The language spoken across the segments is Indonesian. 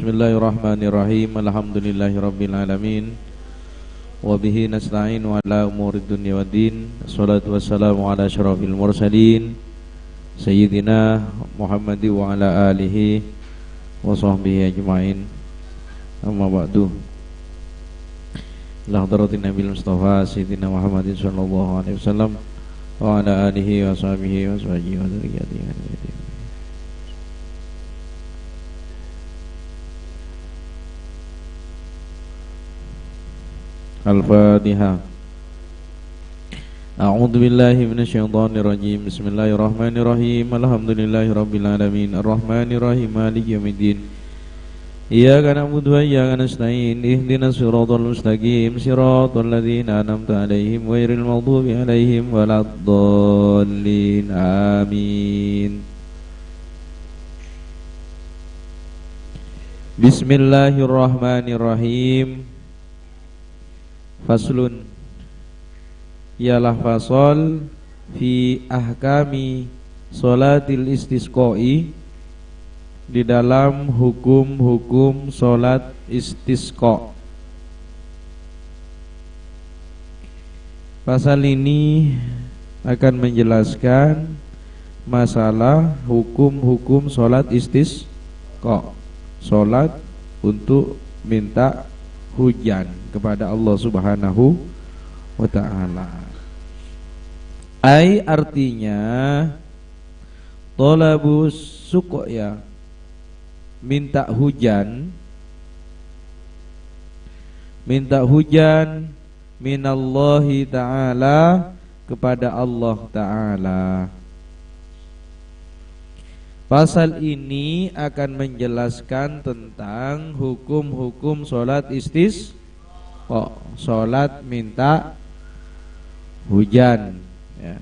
Bismillahirrahmanirrahim. Alhamdulillahirabbil alamin. Wa bihi nasta'inu ala umurid dunya waddin. Wassalatu wassalamu ala asyrafil mursalin sayyidina Muhammad wa ala alihi wa sahbihi ajma'in. Amma ba'du. Ila hadratin Nabil Mustafa sayyidina Muhammadin sallallahu alaihi wasallam wa ala alihi wa sahbihi wa sahbihi wa dzurriyyatihi. Al-Fatihah. A'udzu billahi minasyaitonir rajim. Bismillahirrahmanirrahim. Alhamdulillahirabbil alamin. Arrahmanir rahim. Maliki yaumiddin. Iyyaka na'budu wa iyyaka nasta'in. Ihdinas siratal mustaqim. Siratal ladzina an'amta 'alaihim ghairil maghdubi 'alaihim waladdallin. Amin. Bismillahirrahmanirrahim. Faslun, ialah fasal fi ahkami sholatil istisqai, di dalam hukum-hukum sholat istisqa. Pasal ini akan menjelaskan masalah hukum-hukum sholat istisqa, sholat untuk minta hujan kepada Allah Subhanahu wa ta'ala. Ai artinya talabus suqya, minta hujan, minta hujan minallahi ta'ala, kepada Allah ta'ala. Pasal ini akan menjelaskan tentang hukum-hukum sholat istisqa, sholat minta hujan, ya.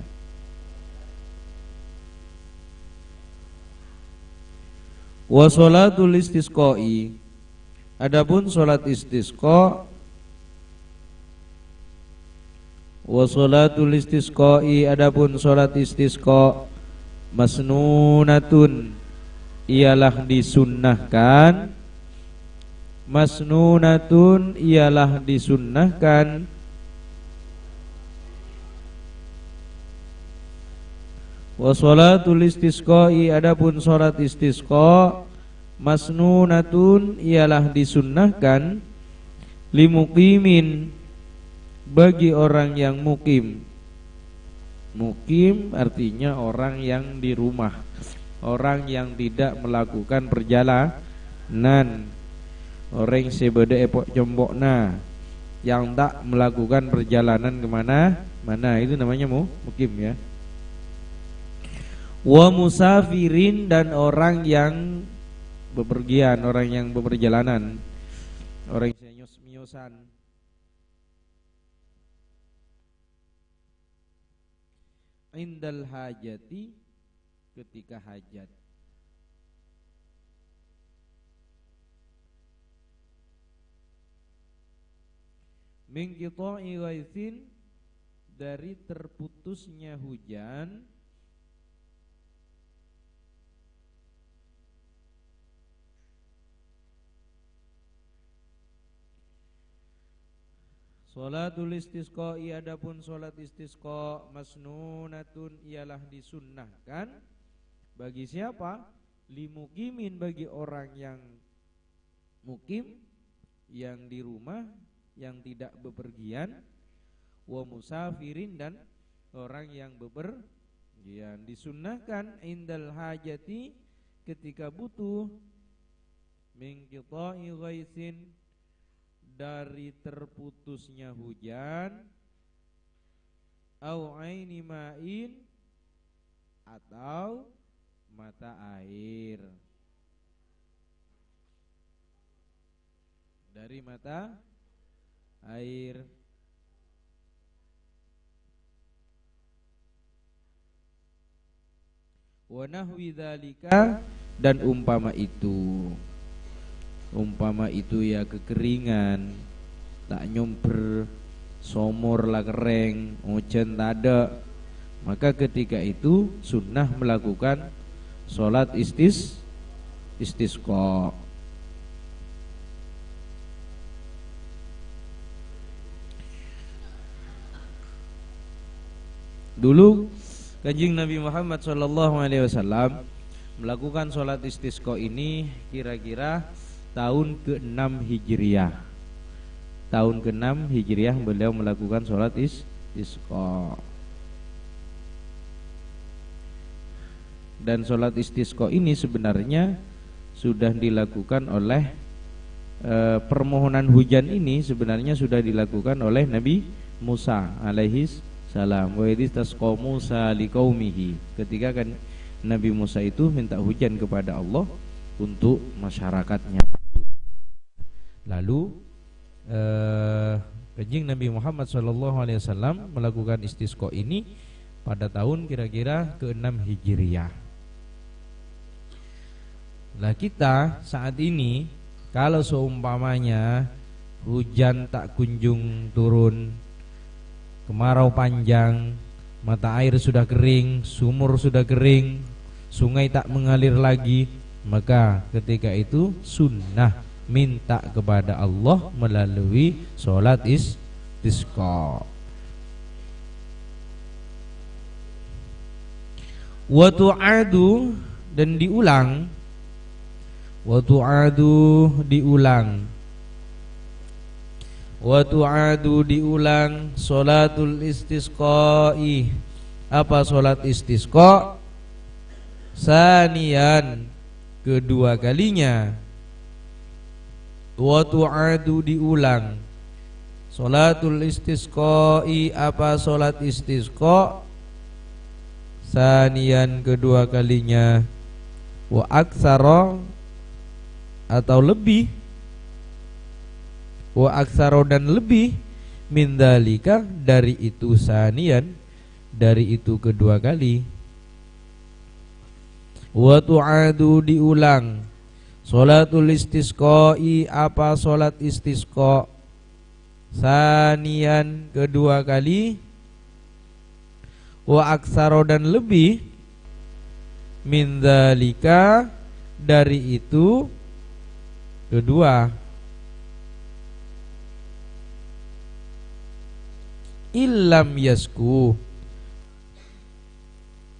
Wa sholatul istisqai, adapun sholat istisqa, wa sholatul istisqai, adapun sholat istisqa, masnunatun, ialah disunnahkan. Masnunatun, ialah disunnahkan. Wa sholatul istisqai, adapun sholat istisqa, masnunatun, ialah disunnahkan. Limuqimin, bagi orang yang mukim. Mukim artinya orang yang di rumah, orang yang tidak melakukan perjalanan. Orang sebeda epok jombokna, yang tak melakukan perjalanan kemana-mana, itu namanya mukim, ya. Wa musafirin, dan orang yang bepergian, orang yang beperjalanan, orang yang miosan. Indal hajati, ketika hajat. Min qita'i ghaitsin, dari terputusnya hujan. Sholatul istisqai, adapun sholat istisqa, masnunatun, ialah disunnahkan. Bagi siapa? Limukimin, bagi orang yang mukim, yang di rumah, yang tidak bepergian. Wa musafirin, dan orang yang bepergian. Disunnahkan indal hajati, ketika butuh. Min qita'i ghaitsin, dari terputusnya hujan. Au aini ma'in, atau mata air. Dari mata air. Wa nahwi dzalika, dan umpama itu. Umpama itu ya kekeringan, tak nyumber, somor lah kering, hujan tak ada, maka ketika itu sunnah melakukan sholat istisqa. Dulu Kanjeng Nabi Muhammad SAW melakukan sholat istisqa ini kira-kira tahun ke-6 Hijriah. Tahun ke-6 Hijriah beliau melakukan sholat istisqa. Dan sholat istisqa ini sebenarnya sudah dilakukan oleh permohonan hujan ini sebenarnya sudah dilakukan oleh Nabi Musa alaihi salam. Wa idistasqa Musa liqaumihi, ketika kan Nabi Musa itu minta hujan kepada Allah untuk masyarakatnya. Lalu Kanjeng Nabi Muhammad SAW melakukan istisqa ini pada tahun kira-kira ke-6 Hijriah. Lah kita saat ini kalau seumpamanya hujan tak kunjung turun, kemarau panjang, mata air sudah kering, sumur sudah kering, sungai tak mengalir lagi, maka ketika itu sunnah minta kepada Allah melalui sholat istisqa. Wa tu'adu, dan diulang. Wa tu'adu, diulang. Wa tu'adu, diulang sholatul istisqa'i. Apa sholat istisqa? Saniyan, kedua kalinya. Wa tu'adu, diulang sholatul istisqa'i. Apa sholat istisqa? Saniyan, kedua kalinya. Wa aktsara, atau lebih, wa aktsaro, dan lebih, min dzalika, dari itu sanian, dari itu kedua kali. Wa tu'adu, diulang sholatul istisqa'i. Apa sholat istisqa? Sanian, kedua kali. Wa aktsaro, dan lebih, min dzalika, dari itu kedua. Illam yasku,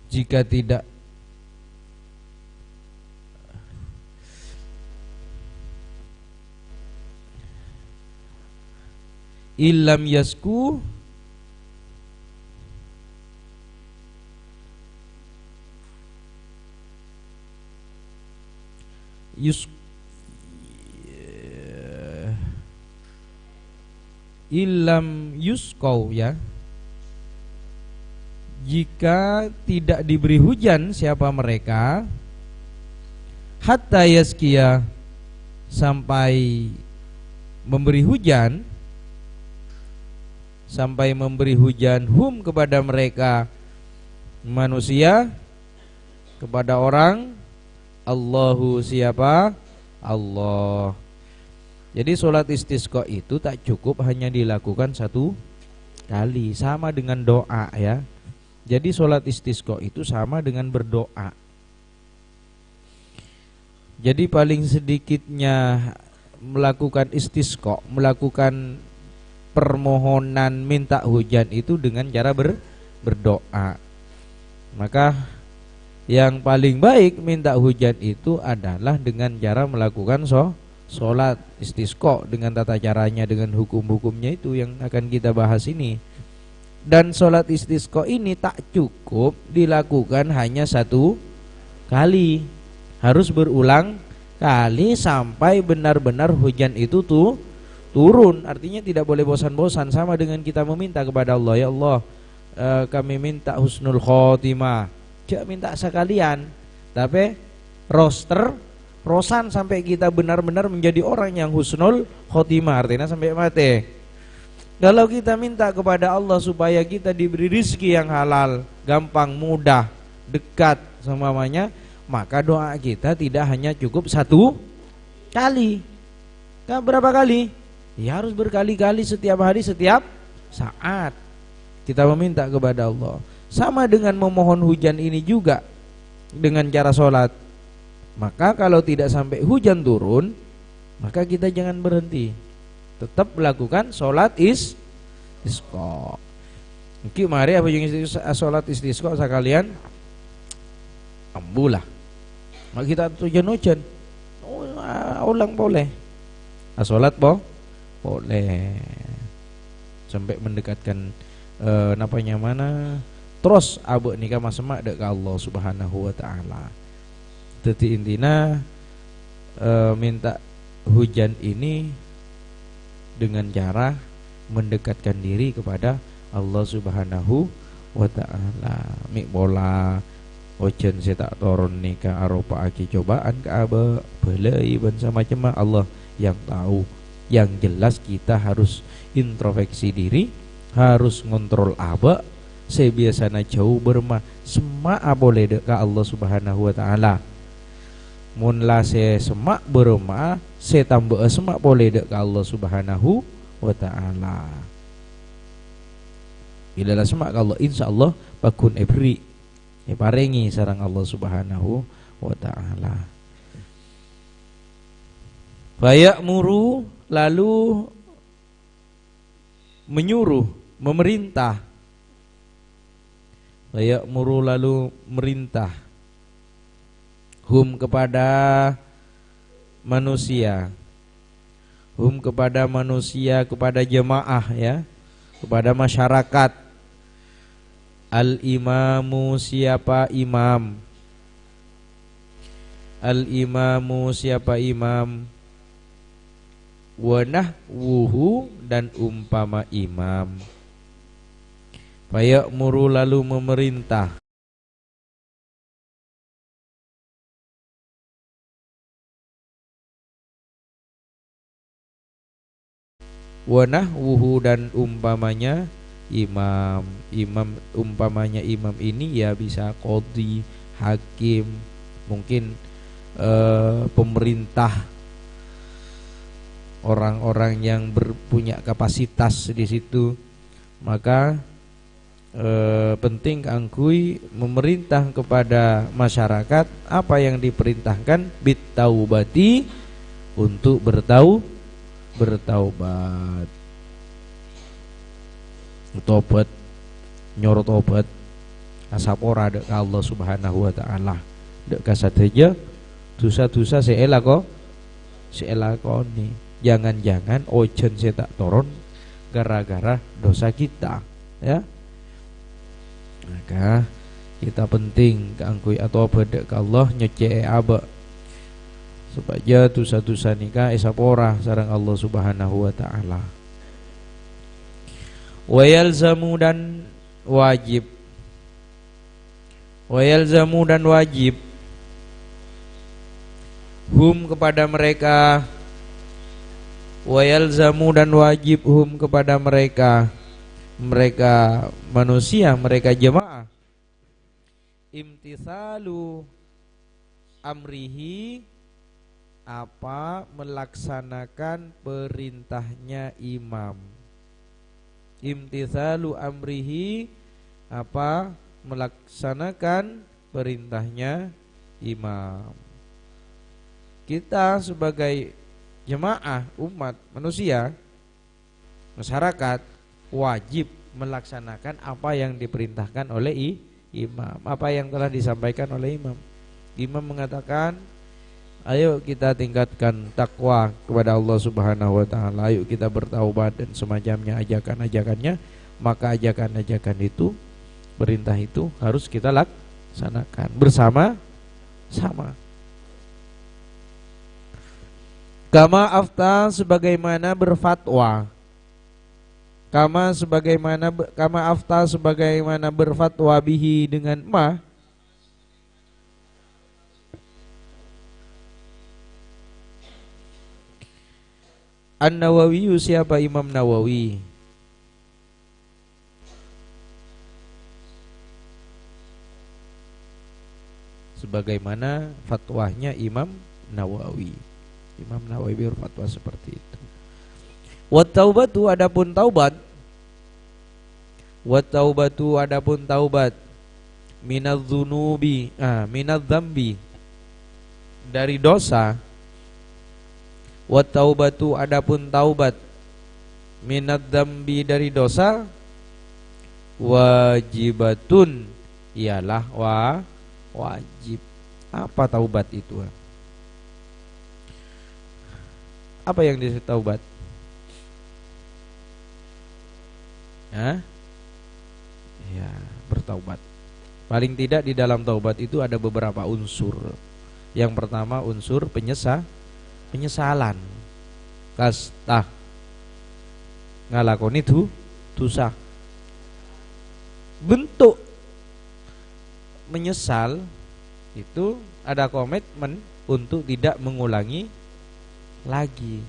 jika tidak illam yasku, illam yuskau, ya, jika tidak diberi hujan siapa mereka, hatta yaskia, sampai memberi hujan, sampai memberi hujan, hum, kepada mereka manusia, kepada orang, Allahu, siapa? Allah. Jadi sholat istisqa itu tak cukup hanya dilakukan satu kali, sama dengan doa, ya. Jadi sholat istisqa itu sama dengan berdoa. Jadi paling sedikitnya melakukan istisqa, melakukan permohonan minta hujan itu dengan cara berdoa. Maka yang paling baik minta hujan itu adalah dengan cara melakukan sholat istisqa, dengan tata caranya, dengan hukum-hukumnya itu yang akan kita bahas ini. Dan sholat istisqa ini tak cukup dilakukan hanya satu kali, harus berulang kali sampai benar-benar hujan itu turun. Artinya tidak boleh bosan-bosan, sama dengan kita meminta kepada Allah, ya Allah, kami minta husnul khotimah. Jangan minta sekalian, tapi rosan sampai kita benar-benar menjadi orang yang husnul khotimah, artinya sampai mati. Kalau kita minta kepada Allah supaya kita diberi rizki yang halal, gampang, mudah, dekat semuanya, maka doa kita tidak hanya cukup satu kali. Kan berapa kali? Ya harus berkali-kali, setiap hari, setiap saat kita meminta kepada Allah. Sama dengan memohon hujan ini juga dengan cara sholat. Maka kalau tidak sampai hujan turun, maka kita jangan berhenti, tetap melakukan sholat istisqa. Ki mari apa yang salat istisqa sekalian ambulah. Mak kita hujan-hujan. Oh, ulang boleh. Salat boleh. Sampai mendekatkan napanya mana terus abek nikah masemak dek ke Allah Subhanahu wa taala. Dadi intina minta hujan ini dengan cara mendekatkan diri kepada Allah Subhanahu wa taala. Mik bola ojen saya tak turun nikah aropa aki cobaan ke abe belai ban sama cema Allah yang tahu. Yang jelas kita harus introspeksi diri, harus ngontrol abe sebiasana jauh bermah semak boleh dek ke Allah Subhanahu wa taala. Mun la se semak bermah se tambah semak boleh dek ke Allah Subhanahu wa taala. Bila la semak ke Allah insyaallah bakun ebri parengi sareng Allah Subhanahu wa taala. Fayamuru lalu menyuruh, memerintah. Fayamuru lalu merintah hum kepada manusia. Hum kepada manusia, kepada jemaah ya, kepada masyarakat. Al-imamu siapa imam? Al-imamu siapa imam? Wa nahwuhu dan umpama imam. Fayamuru lalu memerintah. Wa nahwuhu dan umpamanya imam. Imam umpamanya imam ini ya bisa qadhi, hakim, mungkin pemerintah, orang-orang yang punya kapasitas di situ. Maka penting angkui memerintah kepada masyarakat apa yang diperintahkan bitaubati untuk bertaubat. Tobat nyorot tobat asapora dek Allah Subhanahu wa taala. Dek kasadeja dosa-dosa seelakoni. Jangan-jangan ojen saya tak turun gara-gara dosa kita ya. Maka kita penting keangkui atau bedek ke Allah nyece aba supaya dosa-dosa nikah esapora sareng Allah Subhanahu wa taala. Wa yalzamu dan wajib. Wa yalzamu dan wajib hum kepada mereka. Wa yalzamu dan wajib hum kepada mereka. Mereka manusia, mereka jemaah. Imtithalu amrihi apa melaksanakan perintahnya imam. Imtithalu amrihi apa melaksanakan perintahnya imam. Kita sebagai jemaah umat manusia masyarakat wajib melaksanakan apa yang diperintahkan oleh imam, apa yang telah disampaikan oleh imam. Imam mengatakan ayo kita tingkatkan takwa kepada Allah Subhanahu wa taala, ayo kita bertaubat dan semacamnya ajakan-ajakannya. Maka ajakan-ajakan itu, perintah itu harus kita laksanakan bersama-sama. Kama afta sebagaimana berfatwa. Kama afta sebagaimana berfatwa bihi dengan ma. An-Nawawi siapa Imam Nawawi? Sebagaimana fatwanya Imam Nawawi. Imam Nawawi berfatwa seperti itu. Wa taubatu adapun taubat. Wa taubatu adapun taubat. Minadz-dzunubi, minadz-dzambi dari dosa. Wa taubatu adapun taubat minadz-dzambi dari dosa. wajibatun ialah wajib. Apa taubat itu? Apa yang disebut taubat? Hah? Ya, bertaubat. Paling tidak di dalam taubat itu ada beberapa unsur. Yang pertama unsur penyesalan. Kastah ngalakoni dosa. Bentuk menyesal itu ada komitmen untuk tidak mengulangi lagi.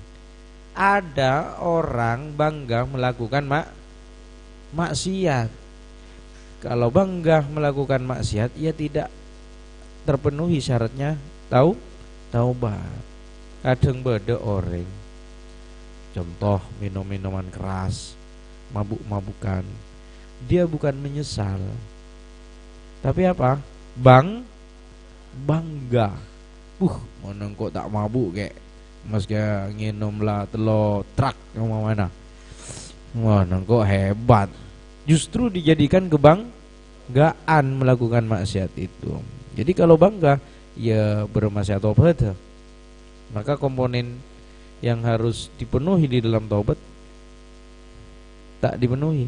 Ada orang bangga melakukan maksiat. Kalau bangga melakukan maksiat, ia tidak terpenuhi syaratnya taubat. Kadang beda orang, contoh minum-minuman keras, mabuk-mabukan, dia bukan menyesal, tapi apa? Bangga. Mana kok tak mabuk kek, mas kayak nginum lah telo trak mana? Mana kok hebat. Justru dijadikan kebanggaan melakukan maksiat itu. Jadi kalau bangga, ya bermaksiat taubat. Maka komponen yang harus dipenuhi di dalam taubat tak dipenuhi.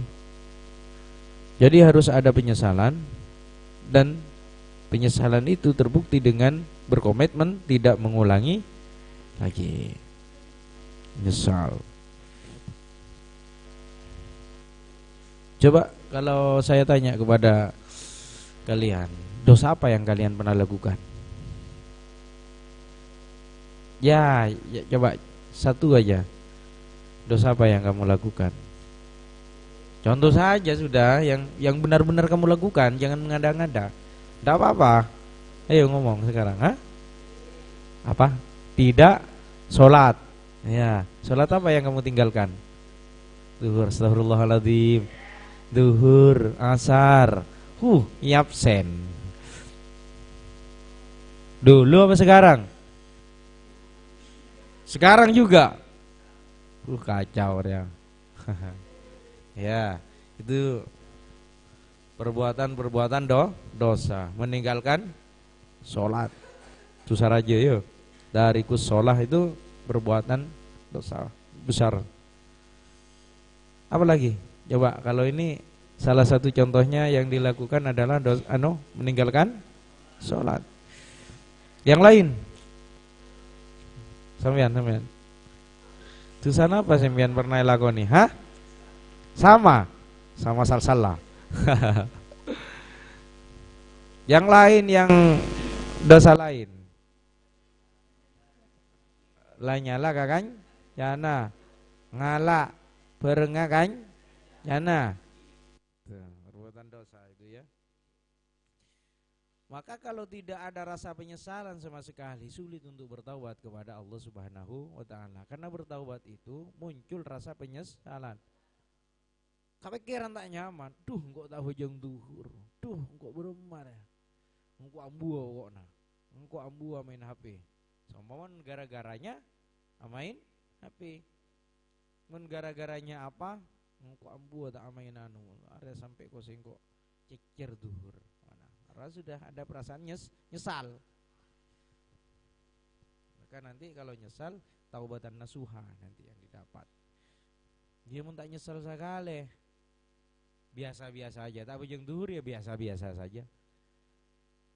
Jadi harus ada penyesalan, dan penyesalan itu terbukti dengan berkomitmen tidak mengulangi lagi. Nyesal. Coba kalau saya tanya kepada kalian, dosa apa yang kalian pernah lakukan? Ya, coba satu aja. Dosa apa yang kamu lakukan? Contoh saja sudah, yang benar-benar kamu lakukan, jangan mengada-ngada. Tidak apa-apa. Ayo ngomong sekarang, Apa? Tidak sholat. Ya, sholat apa yang kamu tinggalkan? Zuhur, astagfirullahaladzim. Duhur, asar, absen. Dulu apa sekarang? Sekarang juga. Kacau ya. Ya, itu perbuatan dosa. Meninggalkan sholat. Susah aja yuk. Dari kus sholat itu perbuatan dosa besar. Apa lagi? Coba kalau ini salah satu contohnya yang dilakukan adalah meninggalkan sholat. Yang lain, sampean. Dosa apa sampean pernah lakoni? Sama salah. Yang lain, yang dosa lain. Lanyala kakang, jana ngala berengakan. Yana, perbuatan dosa itu ya. Maka kalau tidak ada rasa penyesalan sama sekali, sulit untuk bertaubat kepada Allah Subhanahu wa ta'ala. Karena bertaubat itu muncul rasa penyesalan. Kepikiran tak nyaman, kok tak hujung duhur, kok beremar ya, kok ambua kok nah, kok ambua main HP. Sama gara-garanya main HP. Gara-garanya apa? Kok ambu tak amain ada sampai koseng kok cecer duhur. Karena sudah ada perasaan nyesal. Maka nanti kalau nyesal, taubatan nasuha nanti yang didapat. Dia pun tak nyesal sekali, biasa-biasa aja. Tak bujeng duhur ya biasa-biasa saja.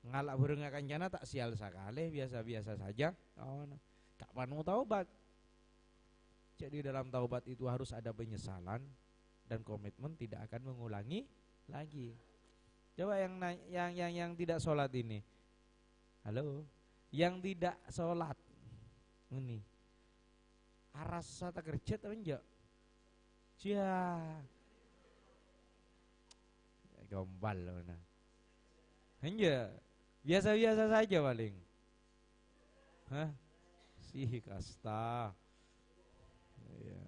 Ngalak berengakan jana tak sial sekali, biasa-biasa saja. Tak mau taubat. Jadi dalam taubat itu harus ada penyesalan dan komitmen tidak akan mengulangi lagi. Coba yang tidak sholat ini, halo, yang tidak sholat ini, arasa tak kerja tapi enggak, gombal loh nah, enggak, biasa-biasa saja paling, sih kasta, ya.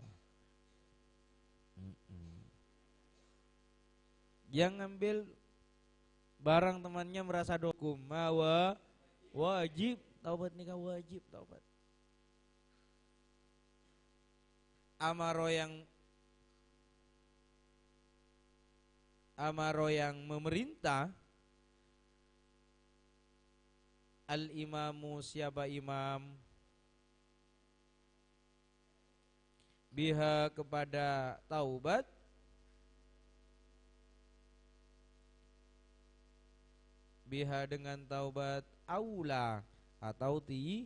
Yang ngambil barang temannya merasa dokum, wajib taubat nikah, wajib taubat. Amaro yang amaro yang memerintah, al-imamu siapa imam, biha kepada taubat, biha dengan taubat, aula atau tidak.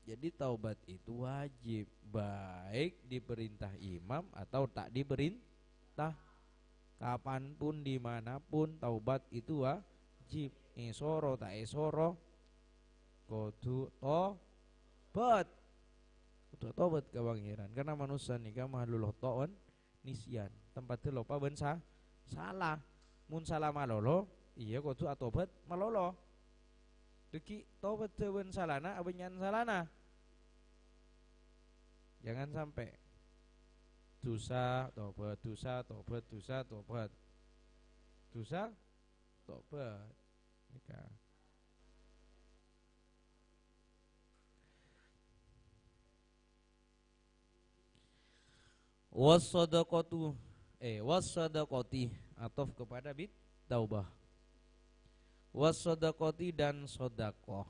Jadi taubat itu wajib, baik diperintah imam atau tak diperintah. Kapanpun dimanapun taubat itu wajib. Esoro tak esoro kudu tobat. Kudu tobat ka pangeran. Karena manusia nika mahlul khotoan nisyan. Tempat lupa ben salah. Mun salah malolo, iya kudu atobat malolo. Deki tobat ben salana abenyan salana. Jangan sampai dosa tobat, dosa tobat, dosa tobat, dosa tobat. Nikah. Was-sadaqati ataf kepada bit taubah. Was-sadaqati dan sedekah.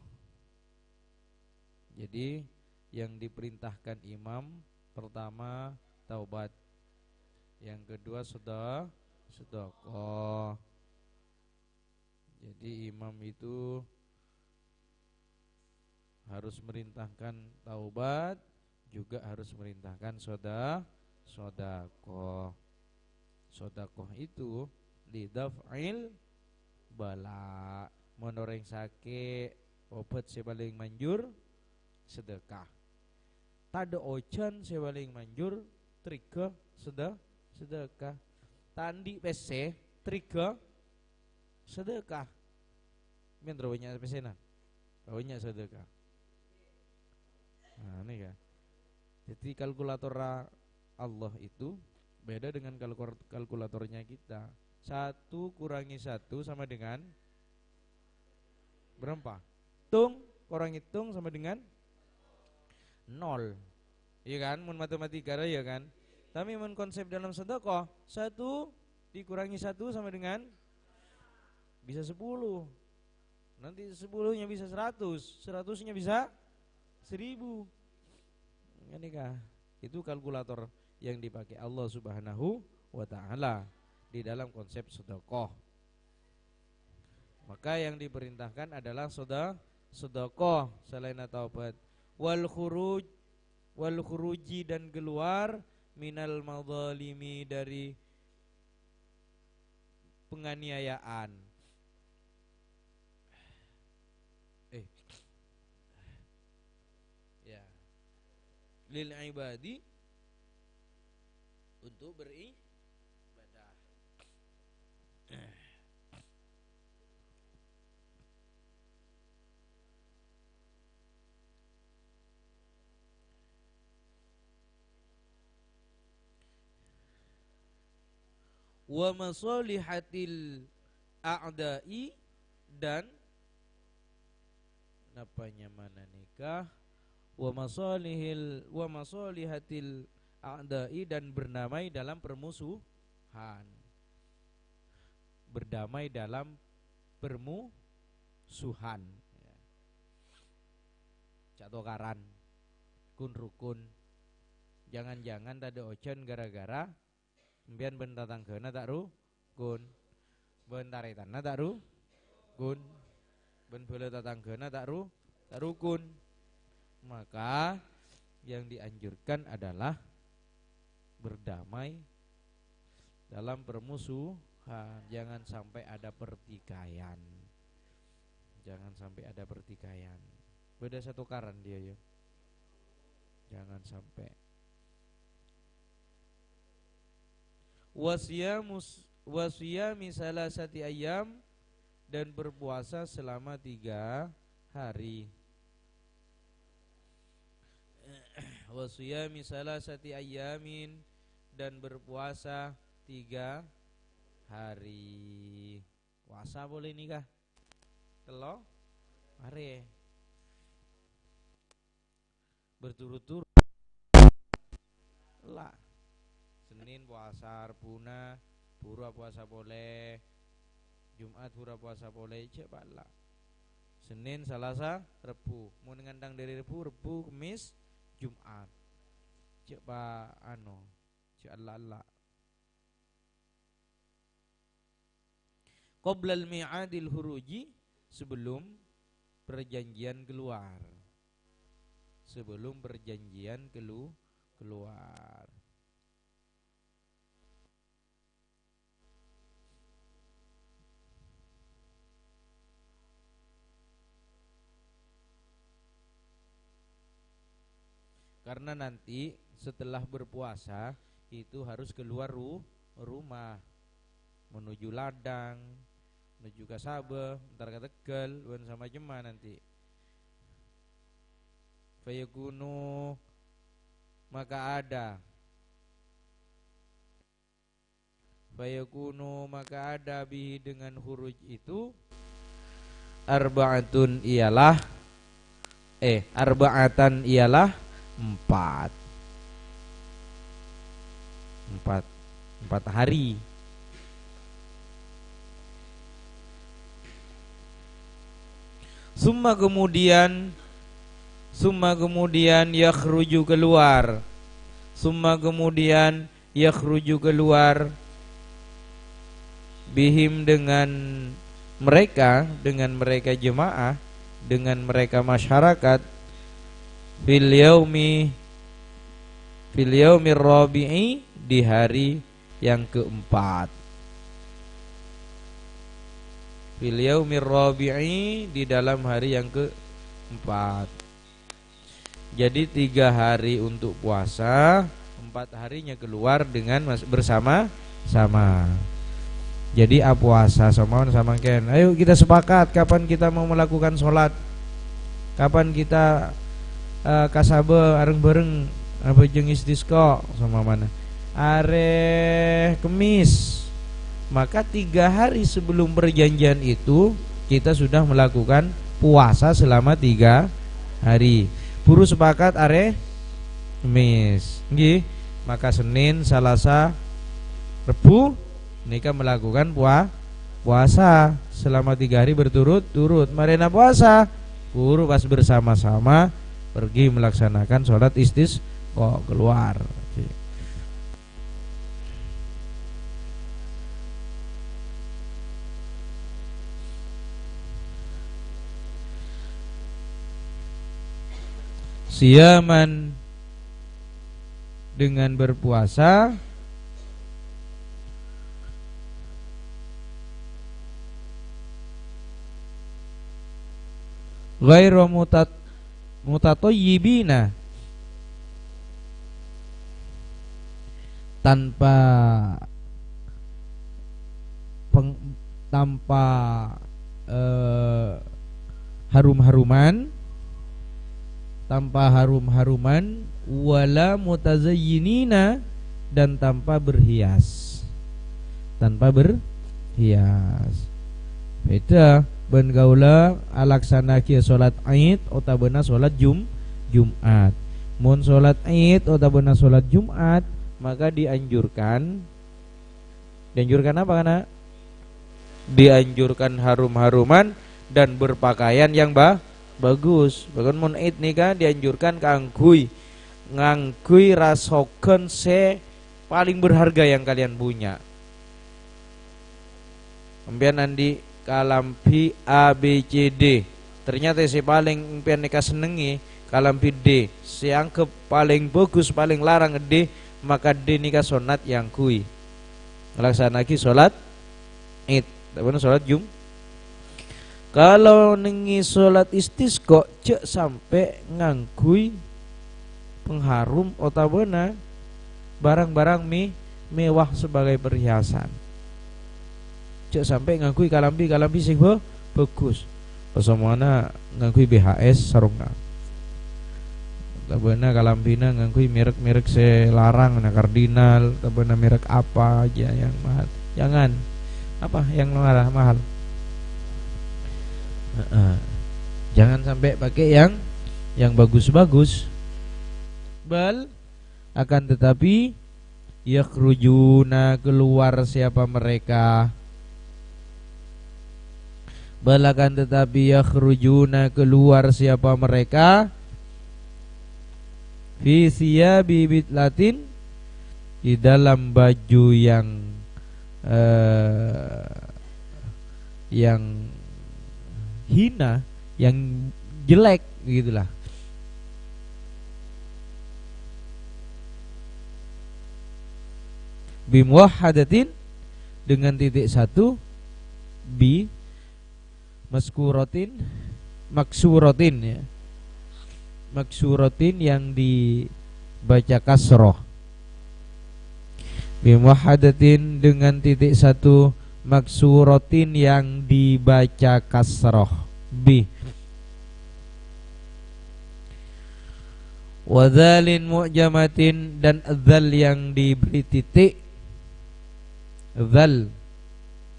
Jadi yang diperintahkan imam pertama taubat, yang kedua sedekah. Jadi imam itu harus merintahkan taubat, juga harus merintahkan sedekah. Sedekah itu lidaf'il bala, menoreng sakit, obat sebaling manjur sedekah. Tada ojan sebaling manjur trika sedekah. Tandi PC trika sedekah. Mentro banyak PC-na. Banyak sedekah. Nah, ini kan. Jadi kalkulator Allah itu beda dengan kalkulatornya kita. 1 kurangi 1 sama dengan berapa? Tung kurangi tung sama dengan 0. Iya kan? Mun matematika ya kan. Tapi mun konsep dalam sedekah 1 dikurangi 1 sama dengan bisa 10. Nanti 10-nya bisa 100, 100-nya bisa 1000. Ini kah? Itu kalkulator yang dipakai Allah Subhanahu wa taala di dalam konsep sedekah. Maka yang diperintahkan adalah sedekah selain taubat. Wal khuruji dan keluar minal madzalimi dari penganiayaan. Ya. Lil ibadi untuk beribadah. Wa masalihatil a'da'i dan apanya mana nikah, wa masalihatil a'da'i dan berdamai dalam permusuhan. Berdamai dalam permusuhan. Cak tokaran, kun rukun. Jangan-jangan tadi ocean gara-gara mbian bentar tanggana tak rukun, bentar tanah tak rukun, ben bola tatanggana tak rukun. Maka yang dianjurkan adalah berdamai dalam permusuhan. Jangan sampai ada pertikaian. Jangan sampai ada pertikaian. Beda satu karan dia ya. Jangan sampai. Wasiyami salasati ayyam dan berpuasa selama 3 hari. Wasiyami salasati ayyamin dan berpuasa 3 hari. Puasa boleh nikah? Telo hari berturut-turut lah Senin puasa, Rebuna pura puasa boleh, Jumat pura puasa boleh, cek bala. Senin, Selasa, Rebu. Mau ngandang dari Rebu, Kamis, Jumat. Cek ba cek Allah. Qoblal mi'adil huruji, sebelum perjanjian keluar. Sebelum perjanjian keluar. Karena nanti setelah berpuasa itu harus keluar rumah, menuju ladang, menuju ke Sabah, ntar ke Tegal, wan sama Jema nanti. Fayakunu, maka ada bihi dengan huruj itu arba'atan ialah 4 hari. Summa kemudian yakhruju keluar. Bihim dengan mereka jemaah, dengan mereka masyarakat, fil yaumi rabi'i, di hari yang keempat. Fil yaumi rabi'i, di dalam hari yang keempat. Jadi 3 hari untuk puasa, 4 harinya keluar dengan bersama-sama. Jadi puasa sama Ken. Ayo kita sepakat kapan kita mau melakukan sholat, kapan kita kasabe areng-bareng apa jeung istisqa sama mana. Are Kemis. Maka 3 hari sebelum perjanjian itu kita sudah melakukan puasa selama 3 hari. Buru sepakat are Kemis. Nggih. Maka Senin, Selasa, Rebu nikah melakukan puasa selama 3 hari berturut-turut. Marena puasa, buru pas bersama-sama pergi melaksanakan sholat istisqa keluar. Siyaman, dengan berpuasa, ghairu mutatayyibina, tanpa harum-haruman, wala mutazayyinina, dan tanpa berhias. Beda ben gaula alaksanaki salat Aid otabana salat Jumat. Mun salat Aid otabana salat Jumat, maka dianjurkan apa kana? Dianjurkan harum-haruman dan berpakaian yang bagus. Bahkan mun Aid nikah dianjurkan ngangguy rasoken se paling berharga yang kalian punya. Empian andi kalampi A B C D. Ternyata si paling empian nikah senengi kalampi D. Si angkep paling bagus, paling larang D, maka D nikah sunat yang kui. Ngelaksanaki salat Id, tapi salat Kalau nengi salat istisqa cek sampai ngangkui pengharum otabana barang-barang mewah sebagai perhiasan. Cek sampai ngangkui kalampi sing bagus. Pasamana ngangkui BHS sarungna. Tabana kalampina ngangkui merek-merek selarang, na kardinal, tabana merek apa aja yang mahal. Jangan apa yang mahal. Jangan sampai pakai yang bagus-bagus. Bal akan tetapi yakhrujuna keluar siapa mereka, balakan tetapi yakhrujuna keluar siapa mereka, fi siyabi bitlatin di dalam baju yang hina, yang jelek begitulah. Bimuwahhadatin dengan titik satu, bi maksuratin ya. Maksuratin yang dibaca kasroh. Bimuwahhadatin dengan titik satu, maksuratin yang dibaca kasroh, bi. Wadhalin mu'jamatin dan dzal yang diberi titik, dzal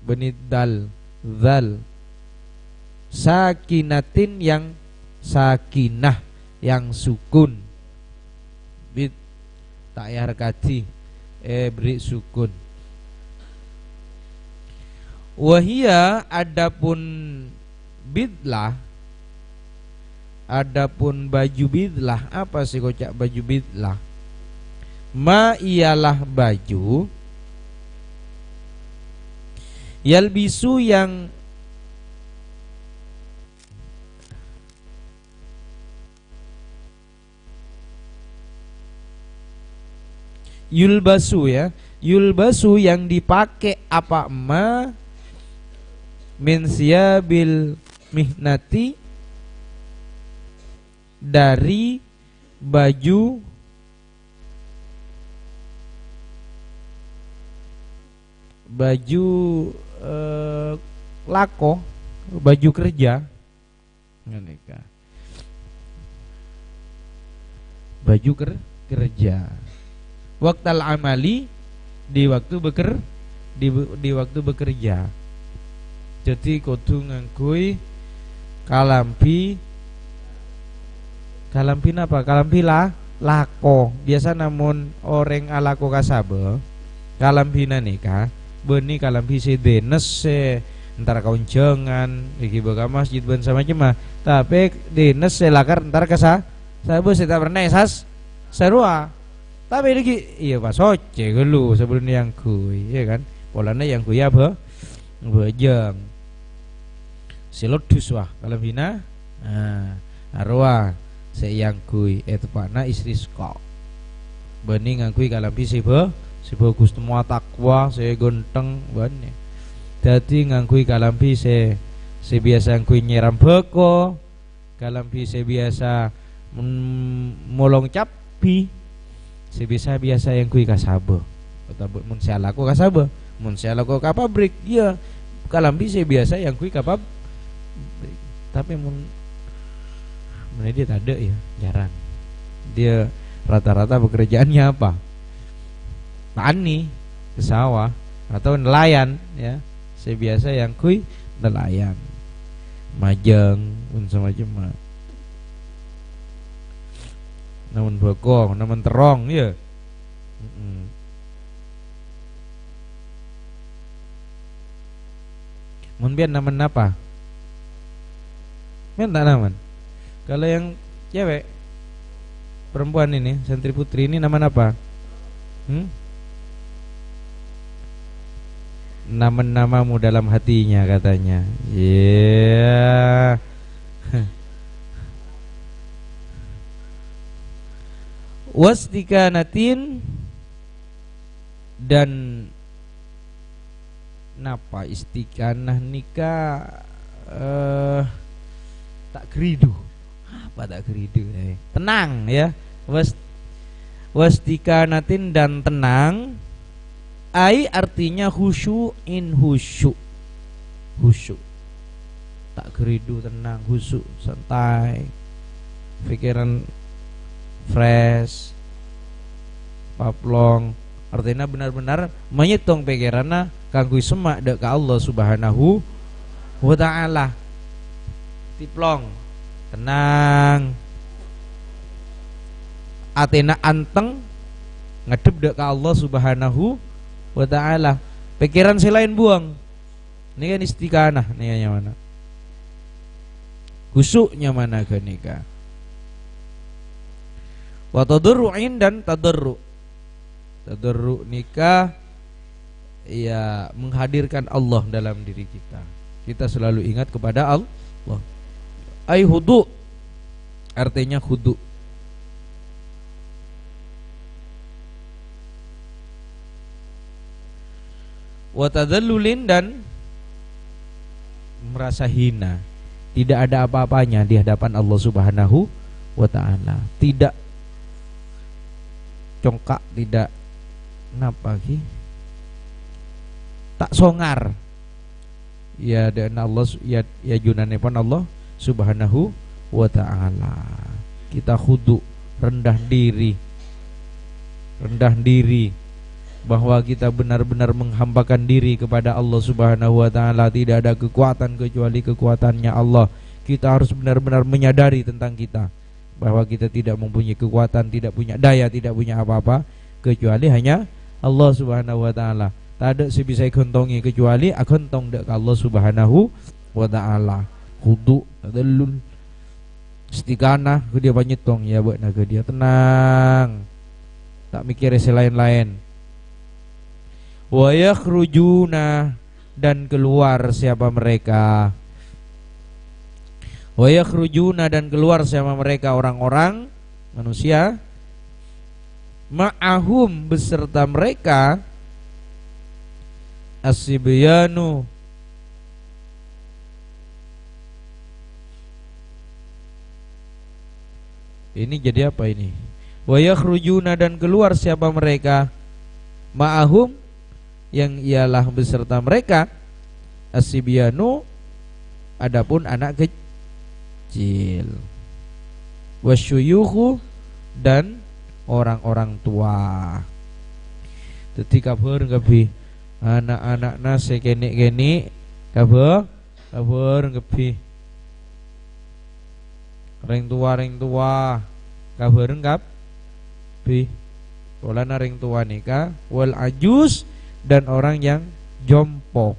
benit dal, dzal. Sakinatin yang sakinah, yang sukun, bit tak harkati beri sukun. Wahia adapun bidlah, adapun baju bidlah, apa sih kocak baju bidlah? Ma ialah baju yalbisu yang yulbasu ya, yulbasu yang dipakai apa ma min siyabil mihnati dari baju lako, baju kerja, baju kerja. Waktal amali di waktu di waktu bekerja. Jadi kudu nganggo kalampi apa? Kalampi lako. Biasa namun orang alako kasabe kalampina nikah beni kalampi se denes se entar kauncengan iki boga masjid ben sama cema tapi denes se lakar entar kasa sabe se tak pernah esas sarua tapi lagi iya pas soce gelu sebelum yang kui ya kan polanya yang kui apa bejeng silodus wah kalampina arwah se yang kui tepatna istri skok beni ngangkui kalampi se si bagus semua takwa saya gonteng banyak. Jadi ngangkui kalampi saya biasa ngangkui nyeram beko, kalampi saya biasa molong capi, saya biasa yang kui kasabo. Atau mun saya laku kasabo, mun saya laku ka pabrik, iya kalampi saya biasa yang kui kapab. Tapi mun dia tak ada ya, jarang. Dia rata-rata pekerjaannya apa? Tani ke sawah atau nelayan ya. Saya biasa yang kui nelayan majeng pun semacam namun bokong namun terong ya mun biar namun apa men tak namun kalau yang cewek perempuan ini santri putri ini namun apa nama-namamu dalam hatinya katanya. Iya. Wastikanatin dan napa istiqanah nikah tak geridu. Apa tak geridu? Tenang ya. Wastikanatin dan tenang. Ai artinya khusyu'in khusyuk tak geridu tenang khusyuk santai pikiran fresh paplong artinya benar-benar menyetong pikiranna kanggo semak dek ka Allah Subhanahu wa taala tiplong tenang atena anteng ngadep dek ke Allah Subhanahu wa taala. Pikiran selain buang. Ini kan istiqanah nih yang mana? Khusyuknya mana ke nikah? Wa tadarru'in dan tadarru'. Tadarru' nikah ya menghadirkan Allah dalam diri kita. Kita selalu ingat kepada Allah. Ai hudu artinya khudu. Wa tadallulin dan merasa hina, tidak ada apa-apanya di hadapan Allah Subhanahu wa taala. Tidak congkak, tidak napa ki? Tak songar. Ya dan Allah ya junanipun Allah Subhanahu wa taala. Kita khudu, rendah diri bahwa kita benar-benar menghambakan diri kepada Allah Subhanahu wa taala. Tidak ada kekuatan kecuali kekuatannya Allah. Kita harus benar-benar menyadari tentang kita, bahwa kita tidak mempunyai kekuatan, tidak punya daya, tidak punya apa-apa kecuali hanya Allah Subhanahu wa taala. Tak ada sebisa gontongi kecuali agontong dek Allah Subhanahu wa taala. Khudu, tadallul, istiqanah ke dia banyetong ya buat naga dia tenang. Tak mikir selain-lain. Wa yakhrujuna dan keluar siapa mereka? Wa yakhrujuna dan keluar siapa mereka orang-orang manusia ma'ahum beserta mereka as-sibyanu ini jadi apa ini? Wa yakhrujuna dan keluar siapa mereka ma'ahum yang ialah beserta mereka as-sibyanu adapun anak kecil wasyuyukhu dan orang-orang tua. Ketika bergebi anak-anak nase kene-kene kabar ngebi ring tua kabar ngap bi polana ring tua nikah wal ajus dan orang yang jompo.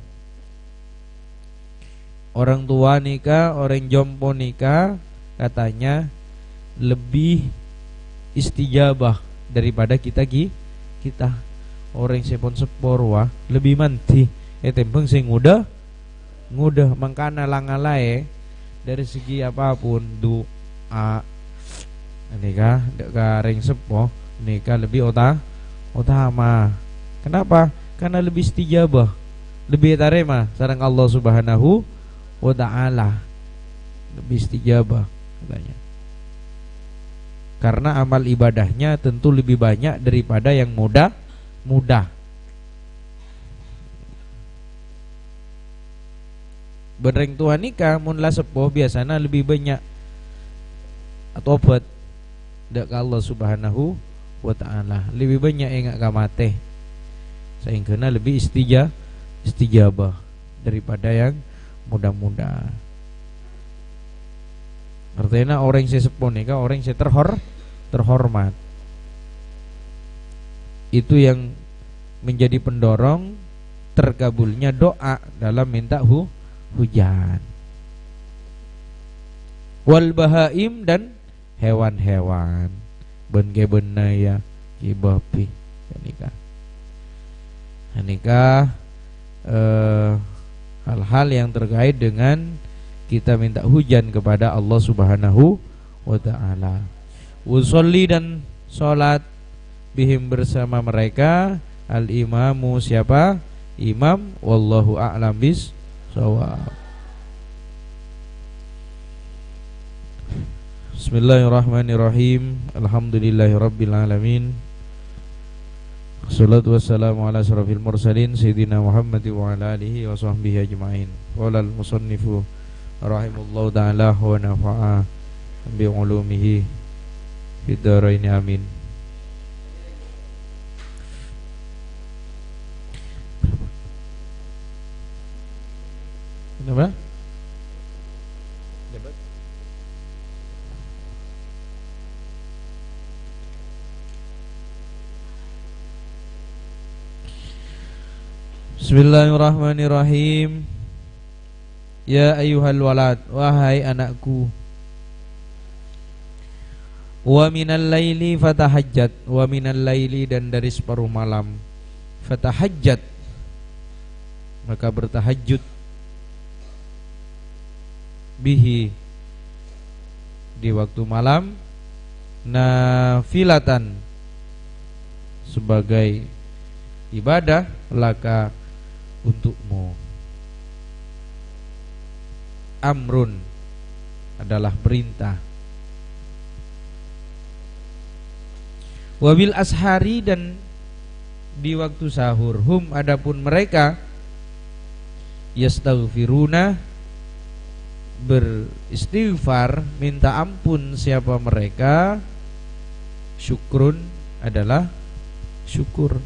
Orang tua nikah, orang jompo nikah katanya lebih istijabah daripada kita. Orang sepon sepor wah lebih manti tembeng sing ngudah mangkana langalae dari segi apapun doa nikah dek garing sepo nikah lebih utama. Kenapa? Karena lebih istijabah, lebih tarema sareng Allah Subhanahu wa taala, lebih istijabah katanya. Karena amal ibadahnya tentu lebih banyak daripada yang mudah. Bereng tua nikah mun la sepuh biasanya lebih banyak atau obat dak Allah Subhanahu wa taala, lebih banyak yang gak mate sehingga lebih istijabah daripada yang muda-muda. Artinya orang yang sepuh nikah orang yang terhormat. Itu yang menjadi pendorong terkabulnya doa dalam minta hujan. Wal bahaim dan hewan-hewan ben benaya kibapi nikah hal-hal yang terkait dengan kita minta hujan kepada Allah Subhanahu wa taala. Usolli dan salat bihim bersama mereka al-imamu siapa? Imam wallahu a'lam bis-shawab. Bismillahirrahmanirrahim. Alhamdulillahirabbil alamin. Wassalatu wassalamu ala asrofil mursalin sayyidina Muhammad wa ala alihi wa sahbihi ajma'in. Qala al-musannifu rahimahullahu ta'ala wa nafa'a bi ulumihi fid dharain amin. Kenapa? Dapat? Bismillahirrahmanirrahim. Ya ayyuhal walad, wahai anakku. Wa minal laili fatahajjat, wa minal laili, dan dari separuh malam. Fatahajjat, maka bertahajud. Bihi, di waktu malam. Nafilatan, sebagai ibadah laka, untukmu. Amrun, adalah perintah. Wabil ashari, dan di waktu sahur. Hum, adapun mereka, yastaghfiruna, beristighfar, minta ampun siapa mereka. Syukrun, adalah syukur.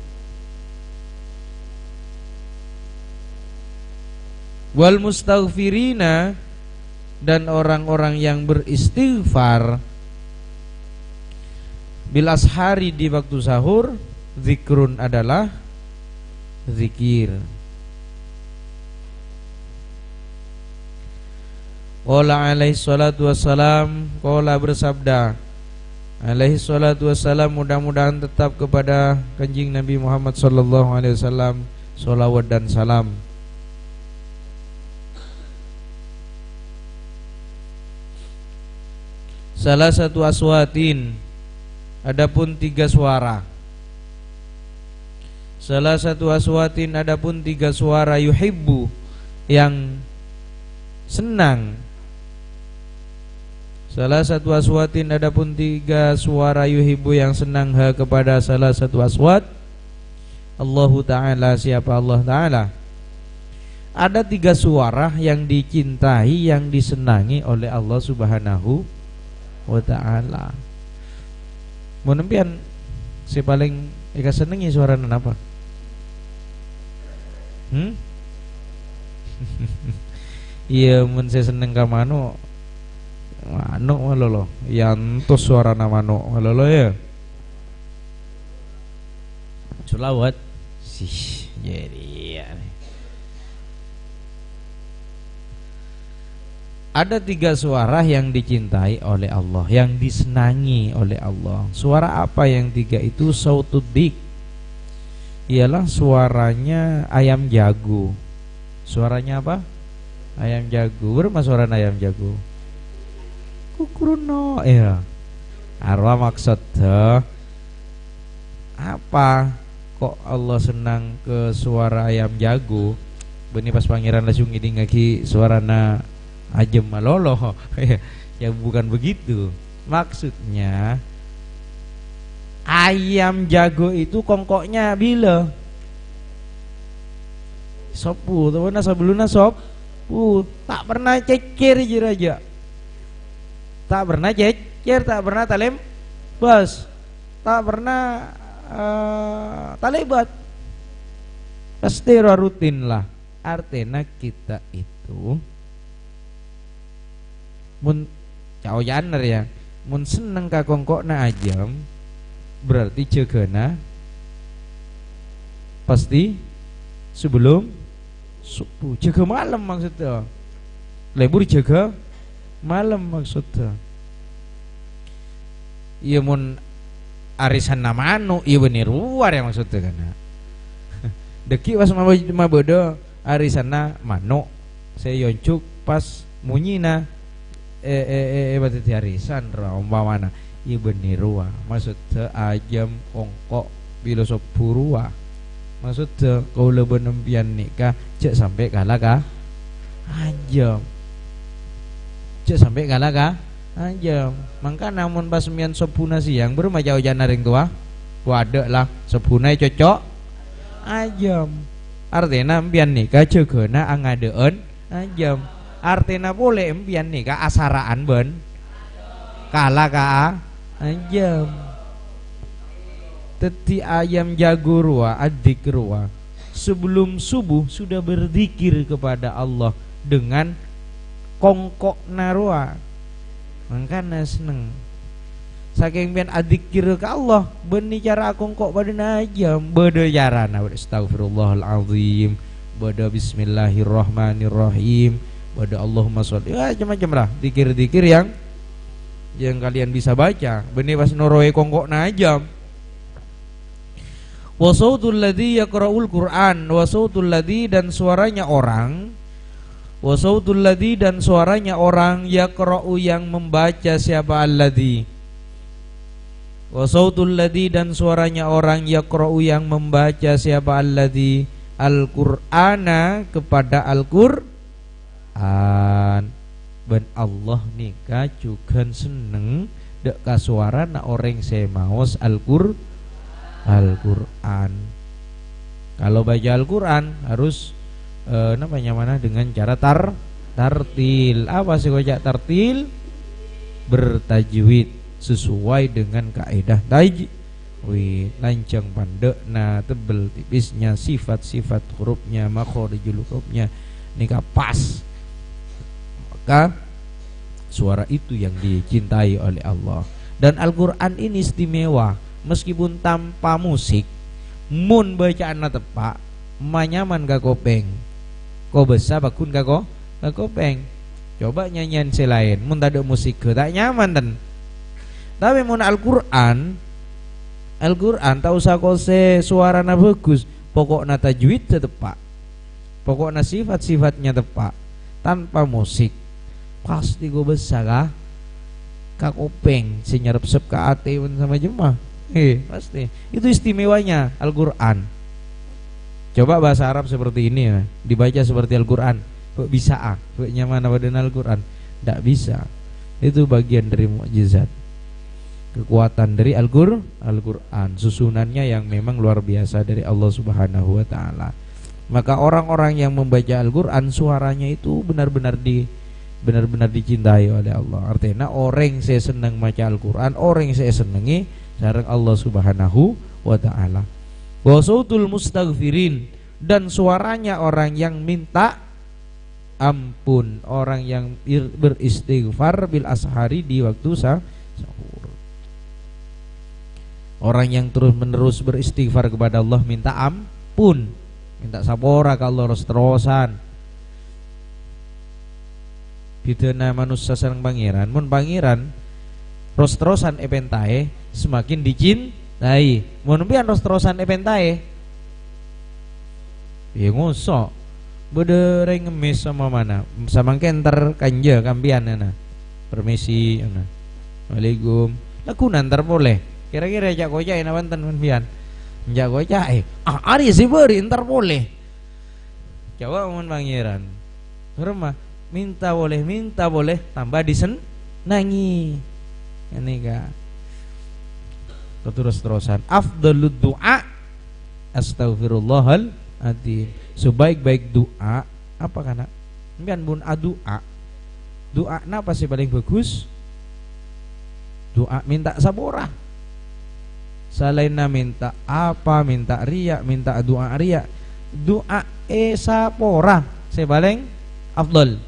Wal mustaghfirina, dan orang-orang yang beristighfar bil ashari, di waktu sahur. Zikrun, adalah zikir. Qala alaihi salatu wassalam, qala bersabda alaihi salatu wassalam, mudah-mudahan tetap kepada kanjeng Nabi Muhammad sallallahu alaihi wasallam salawat dan salam. Salah satu aswatin, adapun 3 suara. Salah satu aswatin, adapun 3 suara. Yuhibbu, yang senang. Salah satu aswatin, adapun 3 suara. Yuhibbu, yang senang. Ha, kepada salah satu aswat. Allahu ta'ala, siapa Allah ta'ala. Ada 3 suara yang dicintai, yang disenangi oleh Allah subhanahu wa ta'ala. Mau nempian si paling ika senengi suara apa? Iya, mun saya seneng ka mano malolo, yantos suara mano malolo ya. Sulawat sih jadi ya. Ada 3 suara yang dicintai oleh Allah, yang disenangi oleh Allah. Suara apa yang 3 itu? Sautudik, ialah suaranya ayam jago. Suaranya apa? Ayam jago. Berapa suara ayam jago? Kukuruno, ya. Arwah maksudnya apa? Kok Allah senang ke suara ayam jago? Beni pas pangeran langsung ngiding lagi suarana ajem malolo. Ya bukan begitu. Maksudnya ayam jago itu kongkoknya bila sopu, tahu na sebelumnya sopu, tak pernah cecer aja. Tak pernah cecer, tak pernah talem bas, tak pernah talebat. Pasti rutin lah. Artinya kita itu mun caoyaner ya, mun seneng ka kongkokna ajam, berarti jagana pasti sebelum subuh. Jaga malam maksudnya. Lembur jaga malam maksudnya. Iya mun arisan nama anu, iya bener luar ya maksudnya kan. Deki pas mabodo arisana mano, saya yoncuk pas munyina berarti arisan ra umpamana. Iya bener ruah maksudnya ajam kongkok bila sepurua. Maksudnya kau lebih nempian nikah cek sampai kalah kah ajam, cek sampai kalah kah ajam. Maka namun pas mian sepuna siang baru majau janaring tua wadah lah sepuna cocok ajam. Artinya empian nikah cegana angadeun ajam. Artinya boleh empian nikah asaraan ben kalah kah ajam. Teti ayam jago ruah adik ruah sebelum subuh sudah berzikir kepada Allah dengan kongkok narua. Makanya seneng saking pian adzikir ke Allah benih cara kongkok pada najam beda carana. Astagfirullahalazim bada bismillahirrahmanirrahim, bada Allahumma sholli, macam-macam lah zikir-zikir yang kalian bisa baca. Benih pas noroe kongkok najam. Wa sautul ladzi yaqra'ul Qur'an, wa sautul ladzi dan suaranya orang, wa sautul ladzi dan suaranya orang, yaqra'u yang membaca siapa alladzi, wa sautul ladzi dan suaranya orang, yaqra'u yang membaca siapa alladzi, Al-Qur'ana kepada Al-Qur'an. Ben Allah nika juga seneng dek kasuara na orang semaos Al-Qur'an. Kalau baca Al-Qur'an harus namanya mana dengan cara tartil. Apa sih baca tartil? Bertajwid sesuai dengan kaidah tajwid, lancang pandekna, tebel tipisnya, sifat-sifat hurufnya, makhorijul hurufnya nika pas. Maka suara itu yang dicintai oleh Allah. Dan Al-Qur'an ini istimewa. Meskipun tanpa musik, mun bacaan na tepak, manyaman ka kopeng. Ko besa bakun ka kopeng. Coba nyanyian selain, mun tak ada musik ke tak nyaman dan. Tapi mun Al-Qur'an tak usah kose suara na bagus, pokokna tajwid tepak, pokokna sifat-sifatnya tepak, tanpa musik pasti go besa ka kopeng, sinyarep sep ka ate sama jemaah. Pasti. Itu istimewanya Al-Qur'an. Coba bahasa Arab seperti ini ya, dibaca seperti Al-Qur'an. Kok bisa kok nyaman badan Al-Qur'an? Tidak bisa. Itu bagian dari mukjizat. Kekuatan dari Al-Qur'an, susunannya yang memang luar biasa dari Allah Subhanahu wa taala. Maka orang-orang yang membaca Al-Qur'an suaranya itu benar-benar dicintai oleh Allah. Artinya orang saya senang baca Al-Qur'an, orang saya senangi sareng Allah Subhanahu wa taala. Wa sautul mustaghfirin dan suaranya orang yang minta ampun, orang yang beristighfar bil ashari di waktu sahur. Orang yang terus-menerus beristighfar kepada Allah, minta ampun, minta sapora ke Allah terus-terusan. Bidana manusia sareng pangeran, mun pangeran terus-terusan epentae semakin dicintai. Mun pian terus-terusan epentae ya ngosok bede ngemis sama mana sama kenter kanja kampian na permisi na Waalaikum laku nantar boleh kira-kira jak kocak ina banten pian jak kocak ari sih beri ntar boleh coba mun pangeran rumah minta boleh tambah disenangi ini kak terus-terusan. Afdalud du'a astaghfirullahaladzim. Sebaik-baik doa apa kana? Mbian bun doa. Doa napa sih paling bagus? Doa minta saborah. Salainna minta apa? Minta riya, minta doa riya. Doa saborah saya paling afdal.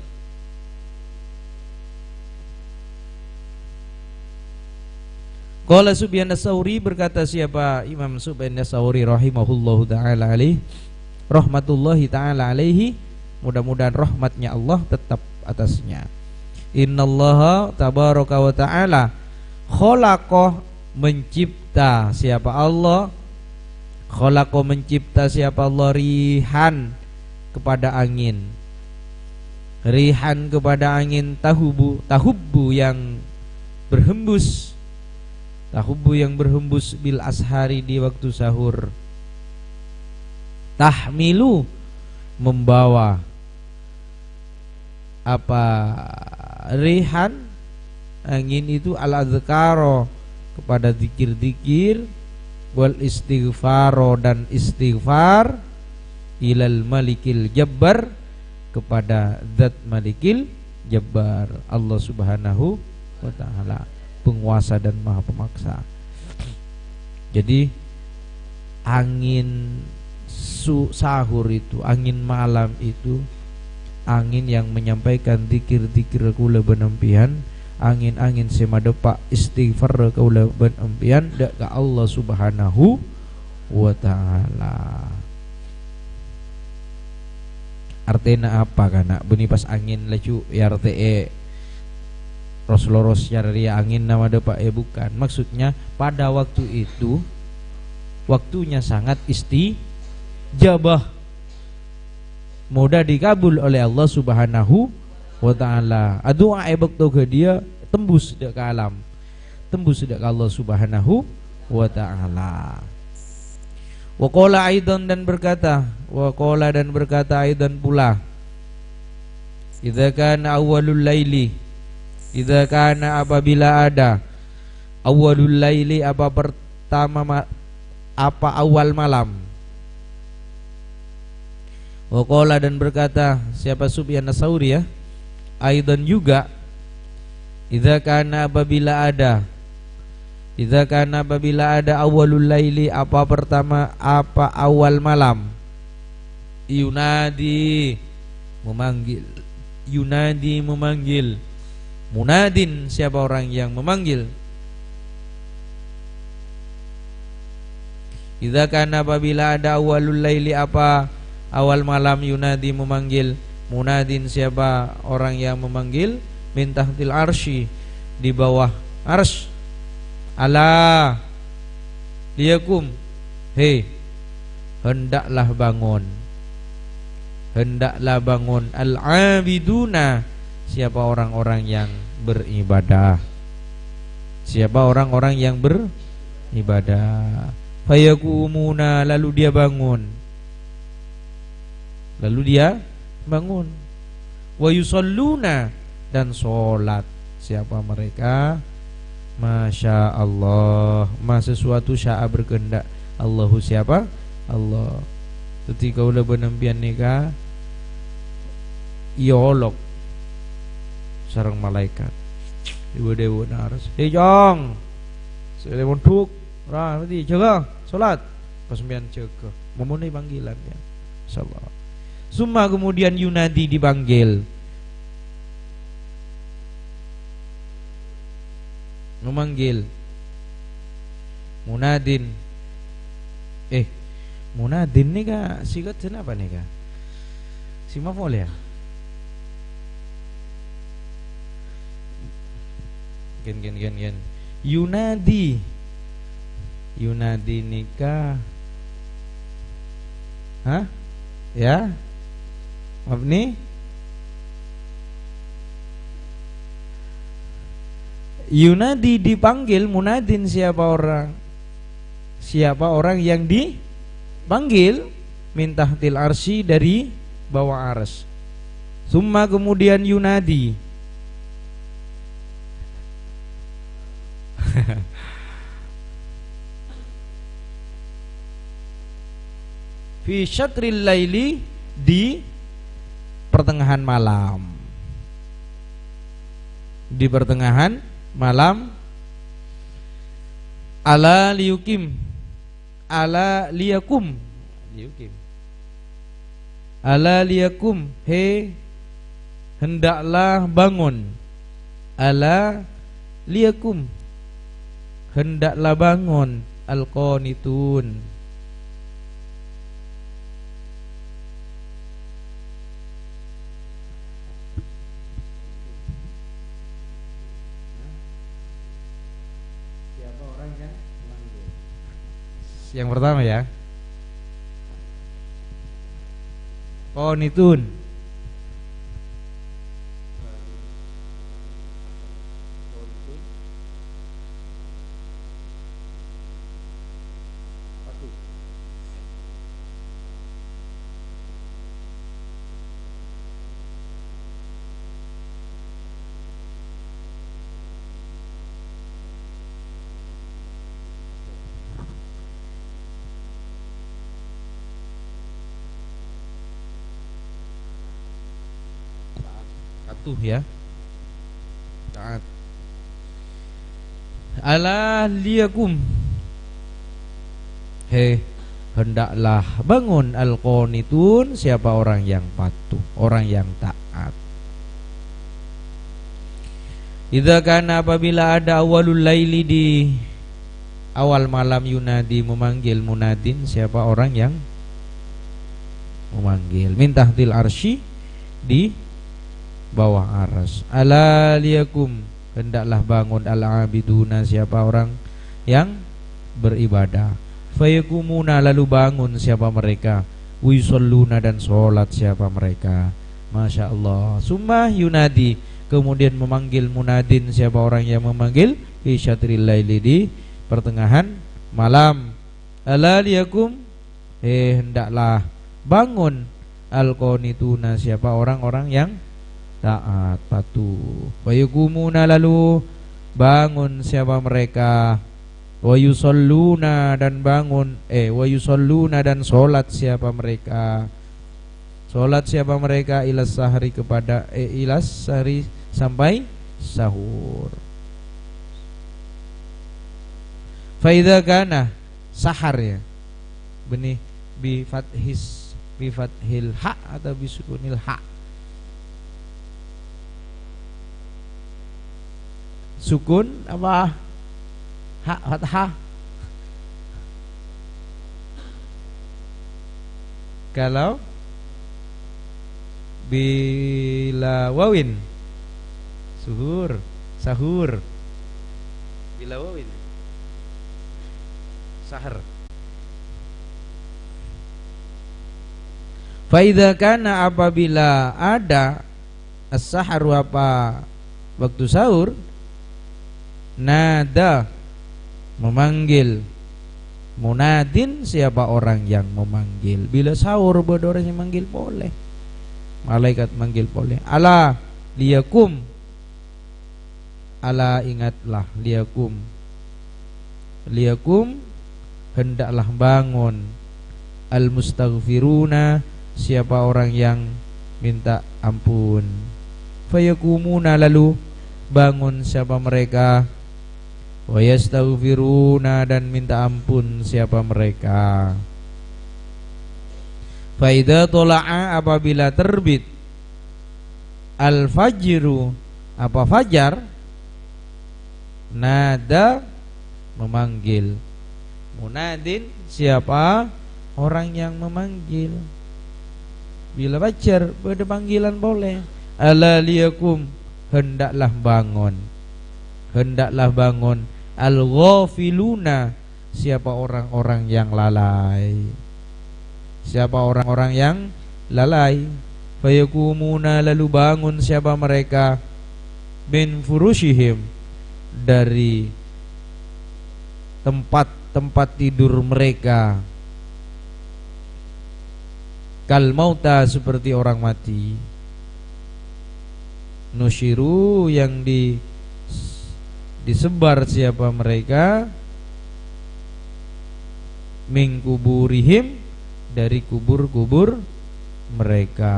Qala Sufyan Ats-Tsauri, berkata siapa Imam Sufyan Ats-Tsauri rahimahullahu taala alaihi, rahmatullahi taala alaihi, mudah-mudahan rahmatnya Allah tetap atasnya. Innallaha tabaraka wa taala khalaqah, mencipta siapa Allah, khalaqah mencipta siapa Allah, rihan kepada angin, rihan kepada angin, tahubbu yang berhembus, tahubbu yang berhembus bil ashari di waktu sahur, tahmilu membawa apa, rihan angin itu al-adzkaro kepada zikir-zikir, wal istighfaro dan istighfar, ilal malikil jabbar kepada zat malikil jabbar, Allah Subhanahu wa taala, penguasa dan maha pemaksa. Jadi angin sahur itu, angin malam itu, angin yang menyampaikan zikir-zikir kula benempian, angin-angin semadepak istighfar kula benempian dak ka Allah Subhanahu wa taala. Artinya apa kana? Beni pas angin lecu ya RTE Rosloros cari angin nama depak bukan. Maksudnya pada waktu itu waktunya sangat istijabah, mudah dikabul oleh Allah Subhanahu wa taala. Doa waktu ke dia tembus ke alam, tembus ke Allah Subhanahu wa taala. Wa qala aidan dan berkata, wa qala dan berkata aidan pula, idza kana awwalul laili, idza kana apabila ada awwalul laili apa pertama apa awal malam. Wa qala dan berkata siapa Sufyan Ats-Tsauri ya, aidan juga, idza kana apabila ada, idza kana apabila ada awalul laili apa pertama apa awal malam, yunadi memanggil, yunadi memanggil, munadin siapa orang yang memanggil, idza kana apabila ada awalul laili apa awal malam, yunadi memanggil, munadin siapa orang yang memanggil, min tahtil arsy di bawah arsy, ala liyakum, hei hendaklah bangun, hendaklah bangun, al-abiduna siapa orang-orang yang beribadah, siapa orang-orang yang beribadah, fayakumuna lalu dia bangun, lalu dia bangun, wa yusalluna dan sholat siapa mereka, Masya Allah, ma sesuatu sya'a berkehendak Allahu siapa? Allah. Ketika ulah benempian nikah iolog sarang malaikat dewa-dewa naras, hei jong saya montuk rah nanti jaga sholat pasmian jaga memenuhi panggilan ya insyaallah. Summa kemudian yunadi dipanggil, memanggil, munadin, munadin nih kak sikat kenapa nih kak si mafol ya, gen yunadi, yunadi nikah, hah ya apa nih, yunadi dipanggil, munadin siapa orang, siapa orang yang dipanggil, min tahtil arsy dari bawah arsy. Summa kemudian yunadi, fi syatril laili di pertengahan malam, di pertengahan malam, ala liyukim, ala liyakum, liyukim, ala liyakum, he hendaklah bangun, ala liyakum hendaklah bangun, al-qanitun yang pertama ya, qanitun ya, taat, ala liyakum, he hendaklah bangun, al-qanitun siapa orang yang patuh, orang yang taat. Idza kana apabila ada awalul laili di awal malam, yunadi memanggil, munadin siapa orang yang memanggil. Min tahtil arsy, di bawah aras. Ala liyakum, hendaklah bangun al-abiduna, siapa orang yang beribadah. Fayakumuna, lalu bangun siapa mereka. Wisalluna, dan sholat siapa mereka. Masya Allah. Summa yunadi, kemudian memanggil munadin, siapa orang yang memanggil. Fi syatril laili, di pertengahan malam. Ala liyakum, hendaklah bangun al-qanituna, siapa orang-orang yang taat patuh. Wa yakumuna, lalu bangun siapa mereka. Wa yusalluna, dan bangun wa yusalluna, dan sholat siapa mereka. Sholat siapa mereka. Ilas sahri, kepada ilas sahri, sampai sahur. Fa idza kana, sahar ya, benih bi fathil ha atau bi sukunil ha. Sukun apa? Ha, fathah. Kalau bila wawin, suhur, sahur. Bila wawin, sahar. Faidha kana, apabila ada as-saharu, apa waktu sahur. Nada, memanggil. Munadin, siapa orang yang memanggil. Bila sahur ada orang yang manggil, boleh. Malaikat manggil boleh. Ala liyakum, ala ingatlah, liyakum, liyakum, hendaklah bangun. Al mustaghfiruna, siapa orang yang minta ampun. Fayakumuna, lalu bangun siapa mereka. Wa yastaghfiruna, dan minta ampun siapa mereka. Fa idza tola'a, apabila terbit al fajru, apa fajar. Nada, memanggil. Munadin, siapa orang yang memanggil. Bila fajar pada panggilan boleh. Ala liyakum, hendaklah bangun. Hendaklah bangun. Al-ghafiluna, siapa orang-orang yang lalai. Siapa orang-orang yang lalai. Fayakumuna, lalu bangun siapa mereka. Min furushihim, dari tempat-tempat tidur mereka. Kal mauta, seperti orang mati. Nusyiru, yang disebar siapa mereka. Min kuburihim, dari kubur-kubur mereka.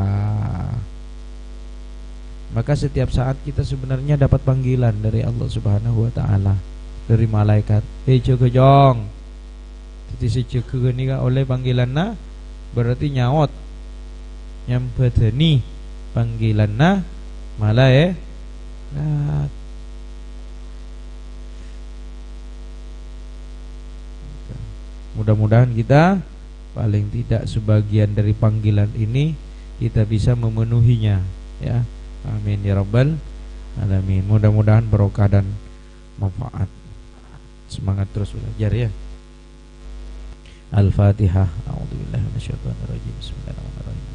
Maka setiap saat kita sebenarnya dapat panggilan dari Allah Subhanahu wa taala, dari malaikat. Jaga jong. Jadi si jaga ini oleh panggilanna, berarti nyawot nyambadani panggilanna malaikat. Mudah-mudahan kita paling tidak sebagian dari panggilan ini kita bisa memenuhinya, ya. Amin ya rabbal alamin. Mudah-mudahan barokah dan manfaat. Semangat terus belajar ya. Al-Fatihah. A'udzubillahi minasyaitonir rajim. Bismillahirrahmanirrahim.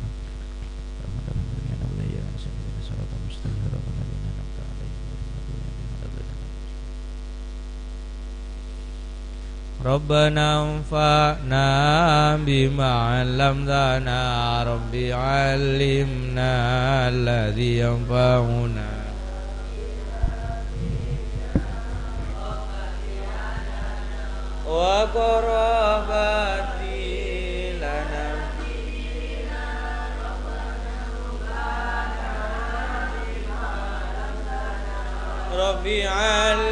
Rabbana anfa'na bima 'allamtana, Rabbi 'allimna alladhi yanfa'una. Wa qarabati lana Rabbi 'allimna